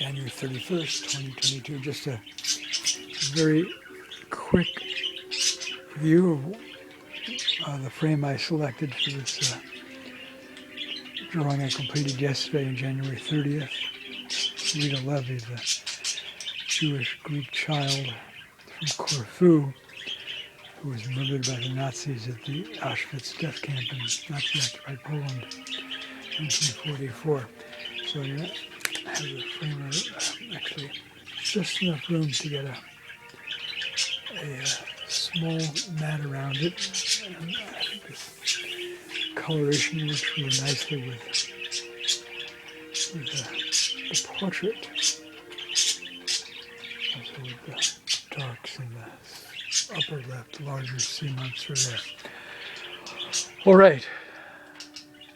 January 31st, 2022. Just a very quick view of the frame I selected for this drawing I completed yesterday on January 30th. Rita Levy, the Jewish Greek child from Corfu, who was murdered by the Nazis at the Auschwitz death camp in Nazi-occupied Poland in 1944. So you have the frame, actually just enough room to get a small mat around it. And I think this coloration works really nicely with the portrait. Also with the darks in the upper left, larger sea monster there. All right.